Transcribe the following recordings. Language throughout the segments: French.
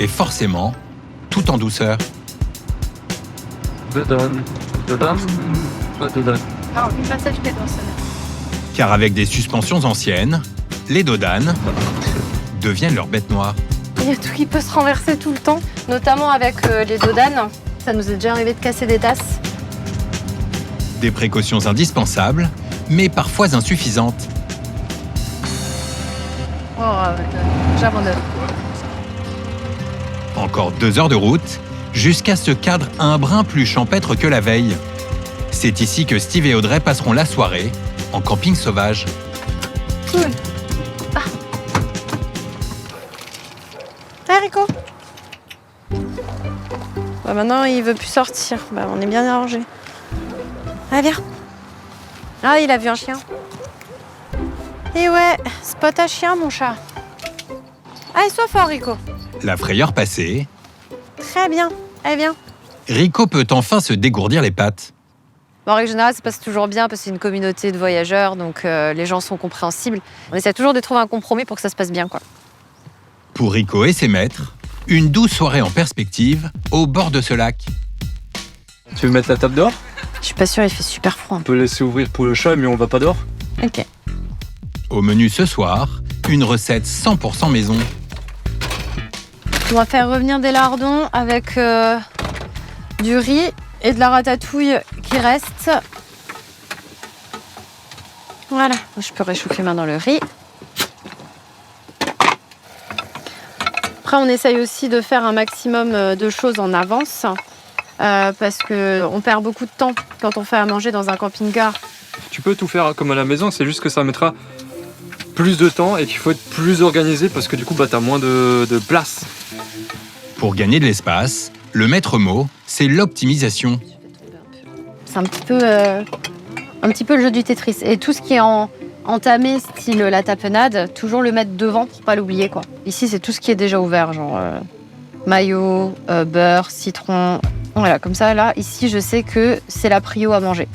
et forcément, tout en douceur. Dodane. Alors, une passage qui est dans ce Car avec des suspensions anciennes, les dodanes deviennent leur bête noire. Il y a tout qui peut se renverser tout le temps, notamment avec les dodanes. Ça nous est déjà arrivé de casser des tasses. Des précautions indispensables, mais parfois insuffisantes. Oh, j'abandonne. Encore 2 heures de route, jusqu'à ce cadre un brin plus champêtre que la veille. C'est ici que Steve et Audrey passeront la soirée, en camping sauvage. Cool. Hey Rico. Maintenant, il veut plus sortir. On est bien arrangé. Allez, viens. Ah, il a vu un chien. Et ouais, spot à chien, mon chat. Allez, sois fort, Rico. La frayeur passée, Très bien. Allez, viens. Rico peut enfin se dégourdir les pattes. En règle générale, ça se passe toujours bien parce que c'est une communauté de voyageurs, donc les gens sont compréhensibles. On essaie toujours de trouver un compromis pour que ça se passe bien, quoi. Pour Rico et ses maîtres, une douce soirée en perspective au bord de ce lac. Tu veux mettre la table dehors? Je suis pas sûre, il fait super froid. On peut laisser ouvrir pour le chat, mais on va pas dehors. Ok. Au menu ce soir, une recette 100% maison. On va faire revenir des lardons avec du riz et de la ratatouille qui reste. Voilà, je peux réchauffer maintenant le riz. Après, on essaye aussi de faire un maximum de choses en avance parce qu'on perd beaucoup de temps quand on fait à manger dans un camping-car. Tu peux tout faire comme à la maison, c'est juste que ça mettra plus de temps et qu'il faut être plus organisé parce que du coup, t'as moins de place. Pour gagner de l'espace, le maître mot, c'est l'optimisation. C'est un petit peu le jeu du Tetris. Et tout ce qui est entamé, style la tapenade, toujours le mettre devant pour pas l'oublier, quoi. Ici, c'est tout ce qui est déjà ouvert, genre mayo, beurre, citron. Voilà, comme ça, là, ici, je sais que c'est la prio à manger.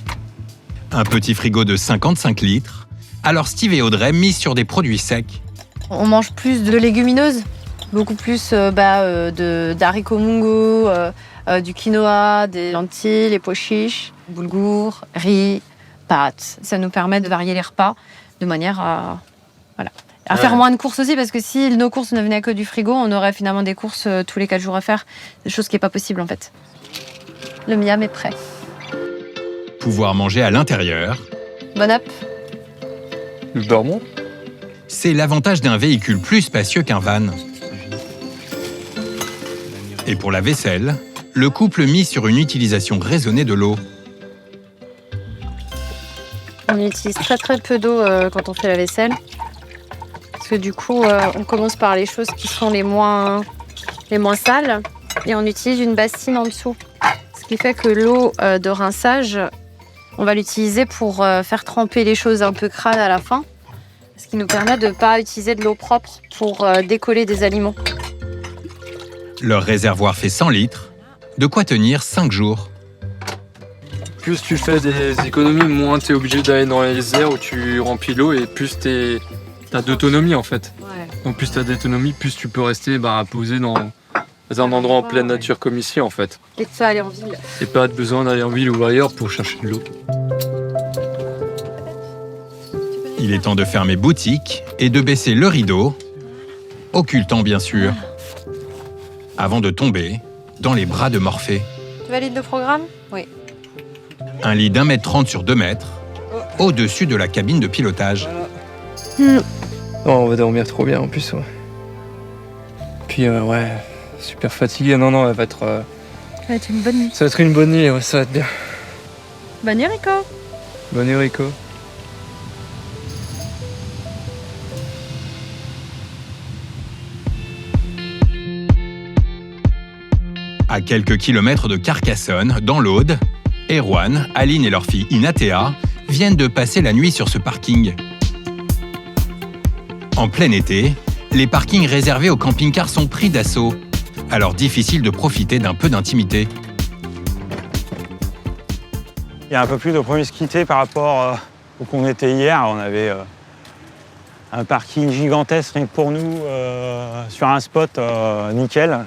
Un petit frigo de 55 litres. Alors Steve et Audrey misent sur des produits secs. On mange plus de légumineuses, beaucoup plus d'haricots mungo, du quinoa, des lentilles, les pois chiches, boulgour, riz, pâtes. Ça nous permet de varier les repas de manière à faire moins de courses aussi, parce que si nos courses ne venaient que du frigo, on aurait finalement des courses tous les 4 jours à faire, des choses qui n'est pas possible en fait. Le miam est prêt. Pouvoir manger à l'intérieur, Bon app. Le dormant. c'est l'avantage d'un véhicule plus spacieux qu'un van. Et pour la vaisselle, le couple mise sur une utilisation raisonnée de l'eau. On utilise très très peu d'eau quand on fait la vaisselle. Parce que du coup, on commence par les choses qui sont les moins sales et on utilise une bassine en dessous. Ce qui fait que l'eau de rinçage, on va l'utiliser pour faire tremper les choses un peu crades à la fin. Ce qui nous permet de ne pas utiliser de l'eau propre pour décoller des aliments. Leur réservoir fait 100 litres, de quoi tenir 5 jours. Plus tu fais des économies, moins t'es obligé d'aller dans les airs où tu remplis l'eau et plus t'as d'autonomie en fait. Ouais. Donc plus t'as d'autonomie, plus tu peux rester posé dans un endroit en pleine nature comme ici en fait. Et de ça aller en ville. Et pas besoin d'aller en ville ou ailleurs pour chercher de l'eau. Il est temps de fermer boutique et de baisser le rideau, occultant bien sûr, avant de tomber dans les bras de Morphée. Tu valides le programme? Oui. Un lit d'1,30 m sur 2 mètres, au-dessus de la cabine de pilotage. Oh, on va dormir trop bien en plus. Ouais. Puis super fatigué. Non, elle va être. Ça va être une bonne nuit. Ça va être une bonne nuit, ouais, ça va être bien. Bonne nuit, Rico. Bonne nuit, Rico. À quelques kilomètres de Carcassonne, dans l'Aude, Erwan, Aline et leur fille Inatea viennent de passer la nuit sur ce parking. En plein été, les parkings réservés aux camping-cars sont pris d'assaut. Alors difficile de profiter d'un peu d'intimité. Il y a un peu plus de promiscuité par rapport où qu'on était hier. On avait Un parking gigantesque rien que pour nous, sur un spot nickel.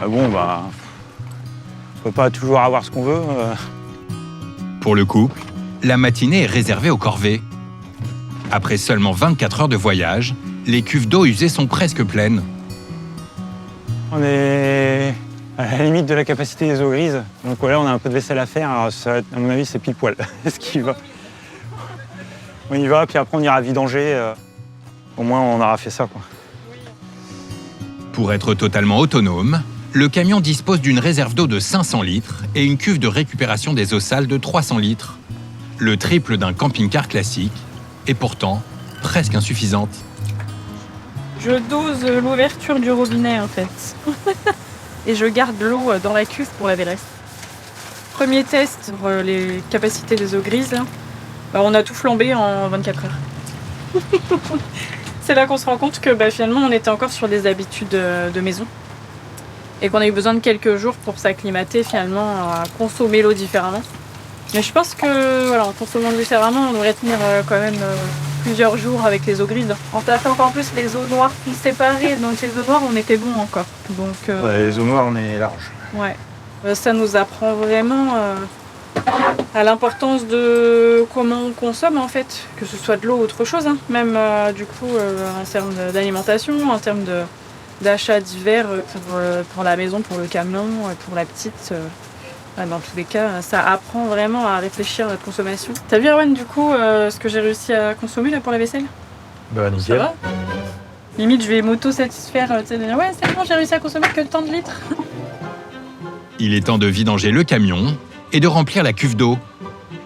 On peut pas toujours avoir ce qu'on veut. Pour le couple, la matinée est réservée aux corvées. Après seulement 24 heures de voyage, les cuves d'eau usée sont presque pleines. On est à la limite de la capacité des eaux grises. Donc là, on a un peu de vaisselle à faire. Alors, ça, à mon avis, c'est pile poil. Ce qui va. On y va, puis après, on ira vidanger. Au moins, on aura fait ça, quoi. Pour être totalement autonome, le camion dispose d'une réserve d'eau de 500 litres et une cuve de récupération des eaux sales de 300 litres. Le triple d'un camping-car classique, et pourtant presque insuffisante. Je dose l'ouverture du robinet en fait. Et je garde l'eau dans la cuve pour laver le reste. Premier test pour les capacités des eaux grises. On a tout flambé en 24 heures. C'est là qu'on se rend compte que finalement on était encore sur des habitudes de maison. Et qu'on a eu besoin de quelques jours pour s'acclimater finalement à consommer l'eau différemment. Mais je pense que en consommant différemment, on devrait tenir quand même plusieurs jours avec les eaux grises. On t'a fait encore plus les eaux noires qui séparées, donc les eaux noires on était bon encore. Donc, Les eaux noires, on est large. Ouais. Ça nous apprend vraiment à l'importance de comment on consomme en fait, que ce soit de l'eau ou autre chose, hein. Même du coup en termes d'alimentation, en termes d'achat divers pour la maison, pour le camion, pour la petite. Dans tous les cas, ça apprend vraiment à réfléchir à notre consommation. T'as vu Erwan du coup ce que j'ai réussi à consommer là pour la vaisselle? Nickel. Ça va? Limite je vais m'auto-satisfaire, de dire ouais c'est bon j'ai réussi à consommer que tant de litres. Il est temps de vidanger le camion et de remplir la cuve d'eau.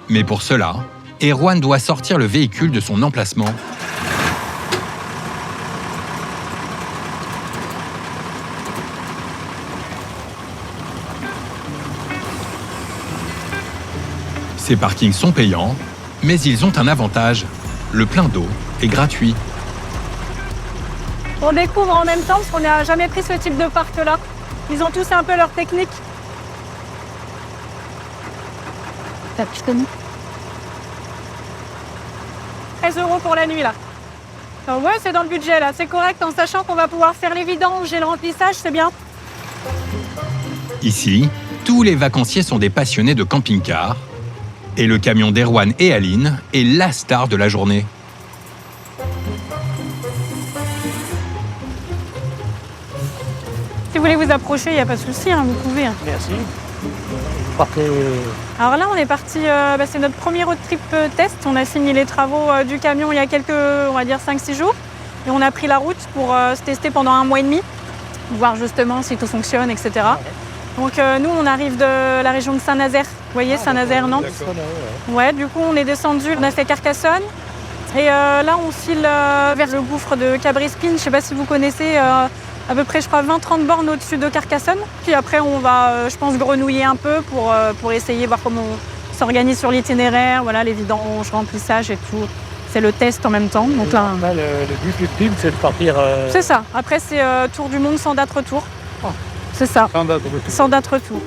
Mais pour cela, Erwan doit sortir le véhicule de son emplacement. Ces parkings sont payants, mais ils ont un avantage. Le plein d'eau est gratuit. On découvre en même temps parce qu'on n'a jamais pris ce type de parc-là. Ils ont tous un peu leur technique. T'as plus connu 13 € pour la nuit là. Donc ouais, c'est dans le budget là, c'est correct en sachant qu'on va pouvoir faire les vidanges et le remplissage, c'est bien. Ici, tous les vacanciers sont des passionnés de camping-car. Et le camion d'Erwan et Aline est la star de la journée. Si vous voulez vous approcher, il n'y a pas de souci, vous pouvez. Merci. Alors là, on est parti, c'est notre premier road trip test. On a fini les travaux du camion il y a quelques, on va dire 5-6 jours. Et on a pris la route pour se tester pendant 1 mois et demi, voir justement si tout fonctionne, etc. Donc nous, on arrive de la région de Saint-Nazaire. Vous voyez, Saint-Nazaire, Nantes. Ouais, du coup, on est descendu, on a fait Carcassonne. Et là, on file vers le gouffre de Cabrespine. Je ne sais pas si vous connaissez, à peu près, je crois, 20-30 bornes au-dessus de Carcassonne. Puis après, on va, je pense, grenouiller un peu pour essayer, voir comment on s'organise sur l'itinéraire, voilà, les vidanges, remplissage et tout. C'est le test en même temps. Donc là, le but ultime, c'est de partir. C'est ça. Après, c'est tour du monde sans date retour. Oh. C'est ça. Sans date retour. Sans date retour.